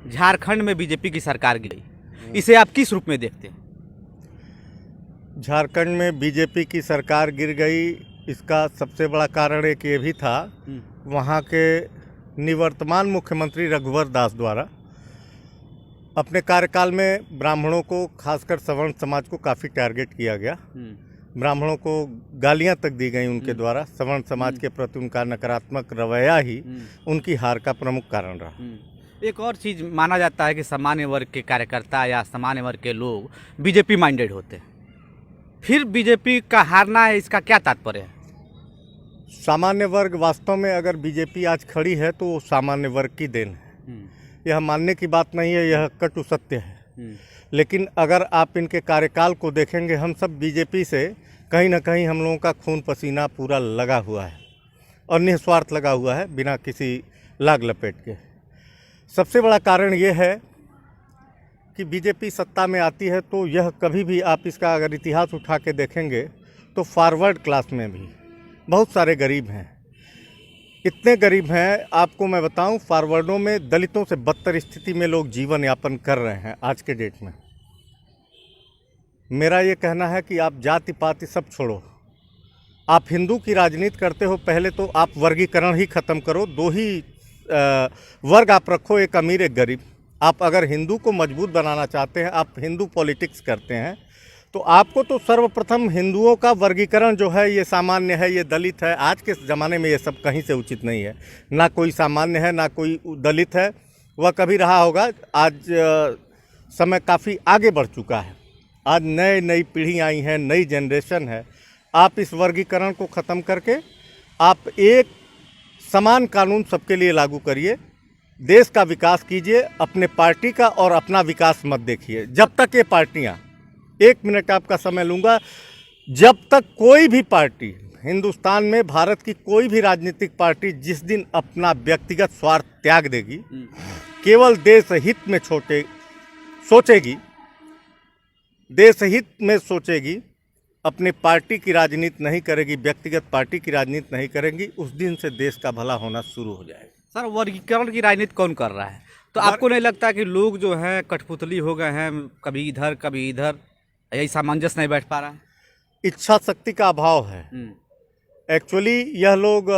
झारखंड में बीजेपी की सरकार गिरी, इसे आप किस रूप में देखते हैं? झारखंड में बीजेपी की सरकार गिर गई, इसका सबसे बड़ा कारण एक ये भी था, वहाँ के निवर्तमान मुख्यमंत्री रघुवर दास द्वारा अपने कार्यकाल में ब्राह्मणों को, खासकर सवर्ण समाज को काफ़ी टारगेट किया गया। ब्राह्मणों को गालियां तक दी गई उनके द्वारा। सवर्ण समाज के प्रति उनका नकारात्मक रवैया ही उनकी हार का प्रमुख कारण रहा। एक और चीज़ माना जाता है कि सामान्य वर्ग के कार्यकर्ता या सामान्य वर्ग के लोग बीजेपी माइंडेड होते हैं, फिर बीजेपी का हारना है, इसका क्या तात्पर्य है? सामान्य वर्ग वास्तव में अगर बीजेपी आज खड़ी है तो वो सामान्य वर्ग की देन है। यह मानने की बात नहीं है, यह कटु सत्य है। लेकिन अगर आप इनके कार्यकाल को देखेंगे, हम सब बीजेपी से कहीं ना कहीं हम लोगों का खून पसीना पूरा लगा हुआ है और निस्वार्थ लगा हुआ है, बिना किसी लाग लपेट के। सबसे बड़ा कारण ये है कि बीजेपी सत्ता में आती है तो यह कभी भी, आप इसका अगर इतिहास उठा के देखेंगे तो फॉरवर्ड क्लास में भी बहुत सारे गरीब हैं। इतने गरीब हैं, आपको मैं बताऊं, फॉरवर्डों में दलितों से बदतर स्थिति में लोग जीवन यापन कर रहे हैं आज के डेट में। मेरा ये कहना है कि आप जाति पाति सब छोड़ो, आप हिंदू की राजनीति करते हो, पहले तो आप वर्गीकरण ही ख़त्म करो। दो ही वर्ग आप रखो, एक अमीर एक गरीब। आप अगर हिंदू को मजबूत बनाना चाहते हैं, आप हिंदू पॉलिटिक्स करते हैं, तो आपको तो सर्वप्रथम हिंदुओं का वर्गीकरण जो है, ये सामान्य है, ये दलित है। आज के ज़माने में ये सब कहीं से उचित नहीं है। ना कोई सामान्य है, ना कोई दलित है, वह कभी रहा होगा। आज समय काफ़ी आगे बढ़ चुका है। आज नई पीढ़ी आई हैं, नई जनरेशन है। आप इस वर्गीकरण को ख़त्म करके आप एक समान कानून सबके लिए लागू करिए, देश का विकास कीजिए, अपने पार्टी का और अपना विकास मत देखिए। जब तक ये पार्टियाँ, 1 मिनट आपका समय लूँगा, जब तक कोई भी पार्टी हिंदुस्तान में, भारत की कोई भी राजनीतिक पार्टी जिस दिन अपना व्यक्तिगत स्वार्थ त्याग देगी, केवल देश हित में सोचेगी, देश हित में सोचेगी, अपने पार्टी की राजनीति नहीं करेगी, व्यक्तिगत पार्टी की राजनीति नहीं करेंगी, उस दिन से देश का भला होना शुरू हो जाएगा। सर, वर्गीकरण की राजनीति कौन कर रहा है? तो आपको नहीं लगता कि लोग जो हैं कठपुतली हो गए हैं, कभी इधर कभी इधर, यही सामंजस्य नहीं बैठ पा रहा है? इच्छा शक्ति का अभाव है। एक्चुअली यह लोग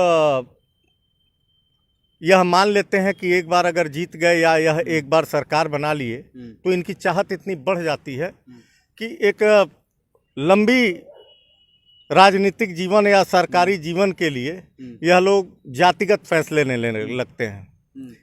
यह मान लेते हैं कि एक बार अगर जीत गए या यह एक बार सरकार बना लिए तो इनकी चाहत इतनी बढ़ जाती है कि एक लंबी राजनीतिक जीवन या सरकारी जीवन के लिए यह लोग जातिगत फैसले लेने लगते हैं।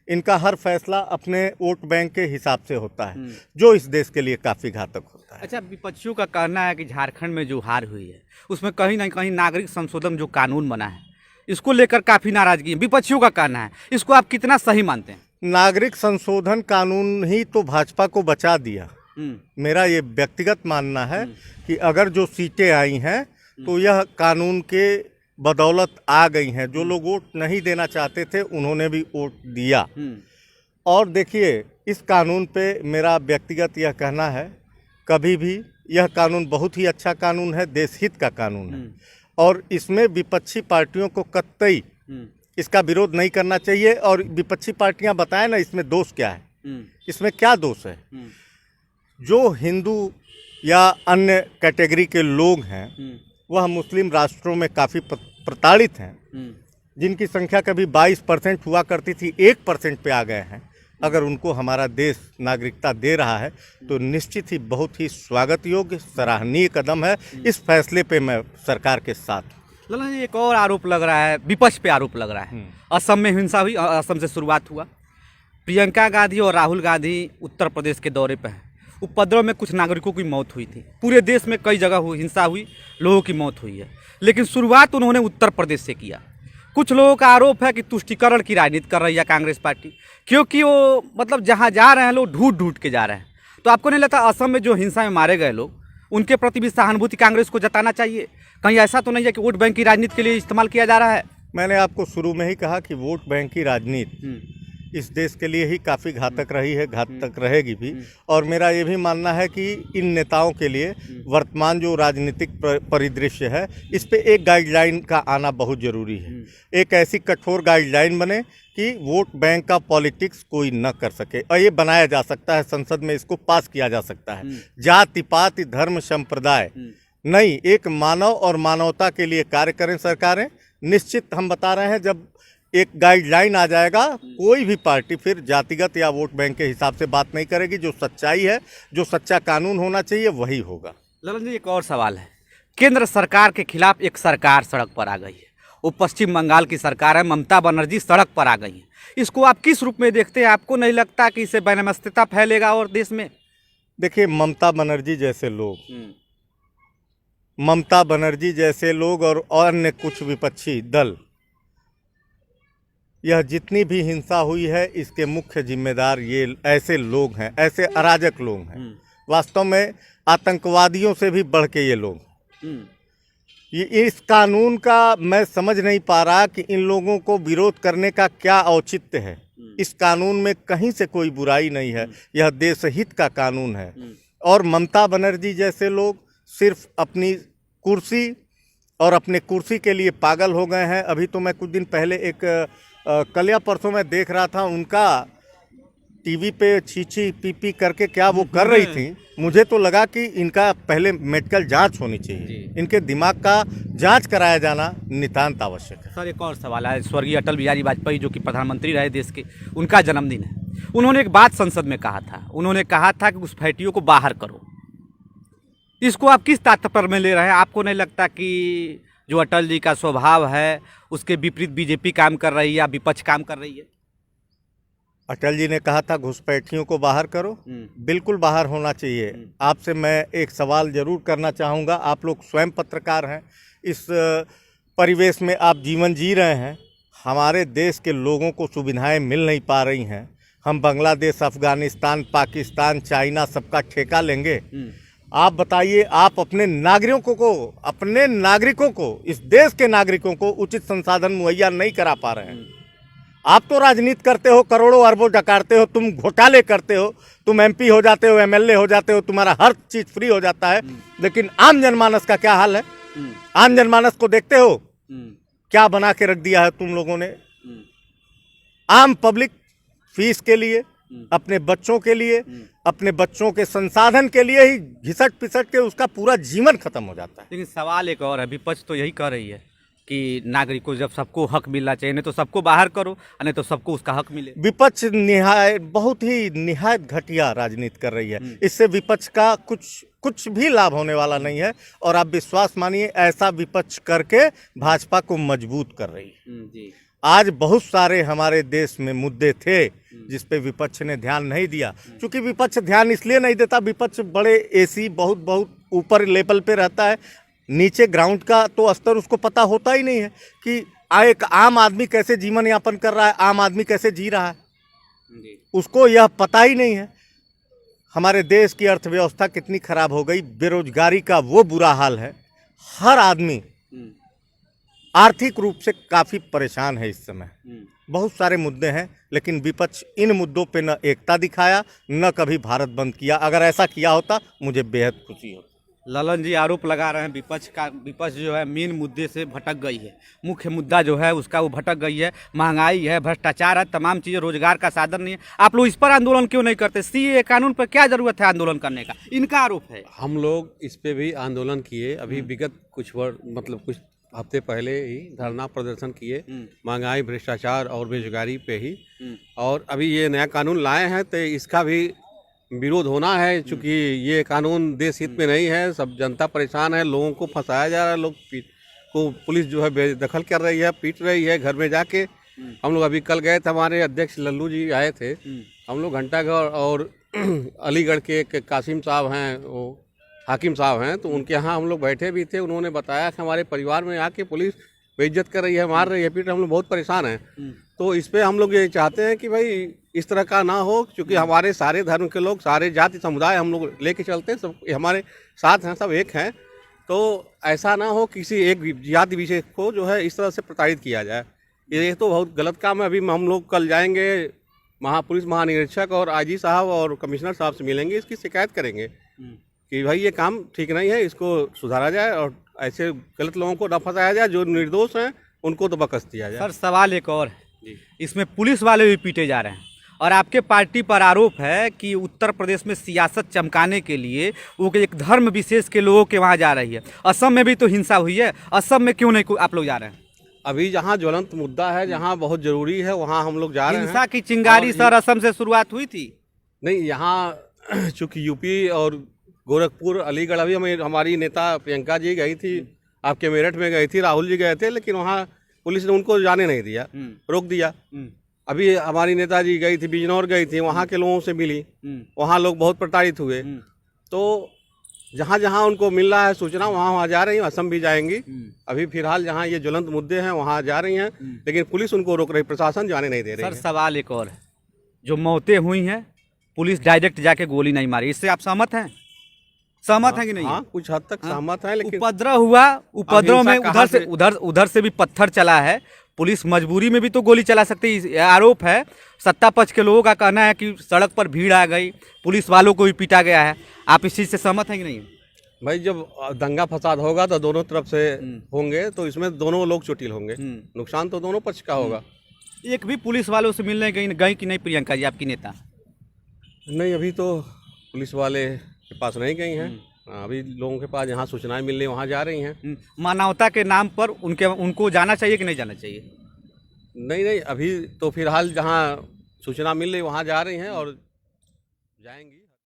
इनका हर फैसला अपने वोट बैंक के हिसाब से होता है, जो इस देश के लिए काफ़ी घातक होता है। अच्छा, विपक्षियों का कहना है कि झारखंड में जो हार हुई है उसमें कहीं ना कहीं नागरिक संशोधन जो कानून बना है, इसको लेकर काफ़ी नाराजगी है, विपक्षियों का कहना है। इसको आप कितना सही मानते हैं? नागरिक संशोधन कानून ही तो भाजपा को बचा दिया। मेरा ये व्यक्तिगत मानना है कि अगर जो सीटें आई हैं तो यह कानून के बदौलत आ गई हैं। जो लोग वोट नहीं देना चाहते थे उन्होंने भी वोट दिया। और देखिए, इस कानून पे मेरा व्यक्तिगत यह कहना है, कभी भी यह कानून बहुत ही अच्छा कानून है, देश हित का कानून है, और इसमें विपक्षी पार्टियों को कतई इसका विरोध नहीं करना चाहिए। और विपक्षी पार्टियां बताएं ना, इसमें दोष क्या है, इसमें क्या दोष है? जो हिंदू या अन्य कैटेगरी के लोग हैं वह मुस्लिम राष्ट्रों में काफ़ी प्रताड़ित हैं, जिनकी संख्या कभी 22% हुआ करती थी, 1% पे आ गए हैं। अगर उनको हमारा देश नागरिकता दे रहा है तो निश्चित ही बहुत ही स्वागत योग्य, सराहनीय कदम है। इस फैसले पे मैं सरकार के साथ। ललन जी, एक और आरोप लग रहा है, विपक्ष पे आरोप लग रहा है, असम में हिंसा हुई, असम से शुरुआत हुआ। प्रियंका गांधी और राहुल गांधी उत्तर प्रदेश के दौरे पर हैं। उपद्रव में कुछ नागरिकों की मौत हुई थी। पूरे देश में कई जगह हिंसा हुई, लोगों की मौत हुई है, लेकिन शुरुआत उन्होंने उत्तर प्रदेश से किया। कुछ लोगों का आरोप है कि तुष्टीकरण की राजनीति कर रही है कांग्रेस पार्टी, क्योंकि वो मतलब जहाँ जा रहे हैं लोग ढूंढ के जा रहे हैं। तो आपको नहीं लगता असम में जो हिंसा में मारे गए लोग, उनके प्रति भी सहानुभूति कांग्रेस को जताना चाहिए? कहीं ऐसा तो नहीं है कि वोट बैंक की राजनीति के लिए इस्तेमाल किया जा रहा है? मैंने आपको शुरू में ही कहा कि वोट बैंक की राजनीति इस देश के लिए ही काफ़ी घातक रही है, घातक रहेगी भी। और मेरा ये भी मानना है कि इन नेताओं के लिए वर्तमान जो राजनीतिक परिदृश्य है, इस पे एक गाइडलाइन का आना बहुत ज़रूरी है। एक ऐसी कठोर गाइडलाइन बने कि वोट बैंक का पॉलिटिक्स कोई न कर सके, और ये बनाया जा सकता है, संसद में इसको पास किया जा सकता है। जाति पाति धर्म संप्रदाय नहीं, एक मानव और मानवता के लिए कार्य करें सरकारें। निश्चित हम बता रहे हैं, जब एक गाइडलाइन आ जाएगा, कोई भी पार्टी फिर जातिगत या वोट बैंक के हिसाब से बात नहीं करेगी। जो सच्चाई है, जो सच्चा कानून होना चाहिए, वही होगा। ललन जी, एक और सवाल है। केंद्र सरकार के खिलाफ एक सरकार सड़क पर आ गई है, वो पश्चिम बंगाल की सरकार है, ममता बनर्जी सड़क पर आ गई है। इसको आप किस रूप में देखते हैं? आपको नहीं लगता कि इससे वैमनस्यता फैलेगा और देश में? देखिए, ममता बनर्जी जैसे लोग और अन्य कुछ विपक्षी दल, यह जितनी भी हिंसा हुई है, इसके मुख्य जिम्मेदार ये ऐसे लोग हैं, ऐसे अराजक लोग हैं। वास्तव में आतंकवादियों से भी बढ़ के ये लोग। ये इस कानून का मैं समझ नहीं पा रहा कि इन लोगों को विरोध करने का क्या औचित्य है। इस कानून में कहीं से कोई बुराई नहीं है, यह देशहित का कानून है। और ममता बनर्जी जैसे लोग सिर्फ अपनी कुर्सी और अपने कुर्सी के लिए पागल हो गए हैं। अभी तो मैं कुछ दिन पहले कल या परसों में देख रहा था, उनका टीवी पे छीछी पीपी करके क्या वो कर रही थी। मुझे तो लगा कि इनका पहले मेडिकल जांच होनी चाहिए, इनके दिमाग का जांच कराया जाना नितांत आवश्यक है। सर, एक और सवाल है। स्वर्गीय अटल बिहारी वाजपेयी, जो कि प्रधानमंत्री रहे देश के, उनका जन्मदिन है। उन्होंने एक बात संसद में कहा था, उन्होंने कहा था कि घुसपैठियों को बाहर करो। इसको आप किस तात्पर्य में ले रहे हैं? आपको नहीं लगता कि जो अटल जी का स्वभाव है, उसके विपरीत बीजेपी काम कर रही है या विपक्ष काम कर रही है? अटल जी ने कहा था घुसपैठियों को बाहर करो, बिल्कुल बाहर होना चाहिए। आपसे मैं एक सवाल जरूर करना चाहूँगा। आप लोग स्वयं पत्रकार हैं, इस परिवेश में आप जीवन जी रहे हैं। हमारे देश के लोगों को सुविधाएं मिल नहीं पा रही हैं। हम बांग्लादेश, अफगानिस्तान, पाकिस्तान, चाइना सबका ठेका लेंगे? आप बताइए, आप अपने नागरिकों को, इस देश के नागरिकों को उचित संसाधन मुहैया नहीं करा पा रहे हैं। आप तो राजनीति करते हो, करोड़ों अरबों डकारते हो, तुम घोटाले करते हो, तुम एमपी हो जाते हो, एमएलए हो जाते हो, तुम्हारा हर चीज फ्री हो जाता है। लेकिन आम जनमानस का क्या हाल है? आम जनमानस को देखते हो क्या बना के रख दिया है तुम लोगों ने? आम पब्लिक फीस के लिए, अपने बच्चों के लिए, अपने बच्चों के संसाधन के लिए ही घिसट पिसट के उसका पूरा जीवन खत्म हो जाता है। लेकिन सवाल एक और है, विपक्ष तो यही कह रही है कि नागरिकों जब सबको हक मिलना चाहिए, नहीं तो सबको बाहर करो, नहीं तो सबको उसका हक मिले। विपक्ष बहुत ही निहायत घटिया राजनीति कर रही है। इससे विपक्ष का कुछ भी लाभ होने वाला नहीं है। और आप विश्वास मानिए, ऐसा विपक्ष करके भाजपा को मजबूत कर रही है। जी। आज बहुत सारे हमारे देश में मुद्दे थे जिस पे विपक्ष ने ध्यान नहीं दिया। क्योंकि विपक्ष ध्यान इसलिए नहीं देता, विपक्ष बड़े एसी बहुत ऊपर लेवल पे रहता है। नीचे ग्राउंड का तो स्तर उसको पता होता ही नहीं है कि एक आम आदमी कैसे जीवन यापन कर रहा है, आम आदमी कैसे जी रहा है, उसको यह पता ही नहीं है। हमारे देश की अर्थव्यवस्था कितनी खराब हो गई, बेरोजगारी का वो बुरा हाल है। हर आदमी आर्थिक रूप से काफ़ी परेशान है इस समय। बहुत सारे मुद्दे हैं, लेकिन विपक्ष इन मुद्दों पे न एकता दिखाया, न कभी भारत बंद किया। अगर ऐसा किया होता, मुझे बेहद खुशी होती। ललन जी आरोप लगा रहे हैं विपक्ष जो है मेन मुद्दे से भटक गई है। मुख्य मुद्दा जो है उसका वो भटक गई है। महंगाई है, भ्रष्टाचार है, तमाम चीज़ें, रोजगार का साधन नहीं है। आप लोग इस पर आंदोलन क्यों नहीं करते? सीएए कानून पर क्या जरूरत है आंदोलन करने का? इनका आरोप है। हम लोग इस पे भी आंदोलन किए। अभी विगत कुछ कुछ हफ्ते पहले ही धरना प्रदर्शन किए, महंगाई, भ्रष्टाचार और बेरोजगारी पे ही। और अभी ये नया कानून लाए हैं तो इसका भी विरोध होना है, क्योंकि ये कानून देश हित में नहीं है। सब जनता परेशान है, लोगों को फंसाया जा रहा है, लोग को पुलिस जो है बेदखल कर रही है, पीट रही है घर में जाके। हम लोग अभी कल गए थे, हमारे अध्यक्ष लल्लू जी आए थे। हम लोग घंटाघर और अलीगढ़ के एक कासिम साहब हैं, वो हाकिम साहब हैं, तो उनके यहाँ हम लोग बैठे भी थे। उन्होंने बताया कि हमारे परिवार में आके पुलिस बेइज्जत कर रही है, मार रही है, पीट। हम लोग बहुत परेशान हैं। तो इस पे हम लोग ये चाहते हैं कि भाई इस तरह का ना हो, क्योंकि हमारे सारे धर्म के लोग, सारे जाति समुदाय हम लोग लेके चलते हैं, सब हमारे साथ हैं, सब एक हैं। तो ऐसा ना हो किसी एक जाति विशेष को जो है इस तरह से प्रताड़ित किया जाए। ये तो बहुत गलत काम है। अभी हम लोग कल जाएंगे पुलिस महानिरीक्षक और आईजी साहब और कमिश्नर साहब से मिलेंगे, इसकी शिकायत करेंगे कि भाई ये काम ठीक नहीं है, इसको सुधारा जाए और ऐसे गलत लोगों को न फंसाया जाए, जो निर्दोष हैं उनको तो बकस दिया जाए। सर सवाल एक और है, इसमें पुलिस वाले भी पीटे जा रहे हैं और आपके पार्टी पर आरोप है कि उत्तर प्रदेश में सियासत चमकाने के लिए वो एक धर्म विशेष के लोगों के वहाँ जा रही है। असम में भी तो हिंसा हुई है, असम में क्यों नहीं आप लोग जा रहे हैं? अभी जहाँ ज्वलंत मुद्दा है, जहाँ बहुत जरूरी है, वहाँ हम लोग जा रहे हैं। हिंसा की चिंगारी सर असम से शुरुआत हुई थी? नहीं, यहाँ चूँकि यूपी और गोरखपुर, अलीगढ़, अभी हमारी नेता प्रियंका जी गई थी, आपके मेरठ में गई थी, राहुल जी गए थे, लेकिन वहाँ पुलिस ने उनको जाने नहीं दिया, रोक दिया। अभी हमारी नेताजी गई थी, बिजनौर गई थी, वहाँ के लोगों से मिली, वहाँ लोग बहुत प्रताड़ित हुए। तो जहाँ जहाँ उनको मिल रहा है सूचना, वहाँ जा रही हैं। असम भी जाएंगी। अभी फिलहाल जहाँ ये ज्वलंत मुद्दे हैं वहाँ जा रही हैं, लेकिन पुलिस उनको रोक रही, प्रशासन जाने नहीं दे रही है। सर सवाल एक और है, जो मौतें हुई हैं पुलिस डायरेक्ट जाके गोली नहीं मारी, इससे आप सहमत हैं? सहमत हैं कि नहीं? हाँ, कुछ हद तक सहमत है, लेकिन उपद्रव हुआ, उपद्रव में उधर से भी पत्थर चला है, पुलिस मजबूरी में भी तो गोली चला सकती है। आरोप है, सत्ता पक्ष के लोगों का कहना है कि सड़क पर भीड़ आ गई, पुलिस वालों को भी पीटा गया है। आप इस चीज़ से सहमत हैं कि नहीं? भाई जब दंगा फसाद होगा तो दोनों तरफ से होंगे, तो इसमें दोनों लोग चोटिल होंगे, नुकसान तो दोनों पक्ष का होगा। एक भी पुलिस वालों से मिलने गई कि नहीं प्रियंका जी आपकी नेता? नहीं, अभी तो पुलिस वाले के पास नहीं गई हैं। अभी लोगों के पास जहाँ सूचनाएं मिल रही वहाँ जा रही हैं। मानवता के नाम पर उनको जाना चाहिए कि नहीं जाना चाहिए? नहीं, अभी तो फिलहाल जहाँ सूचना मिल रही वहाँ जा रही हैं और जाएंगी।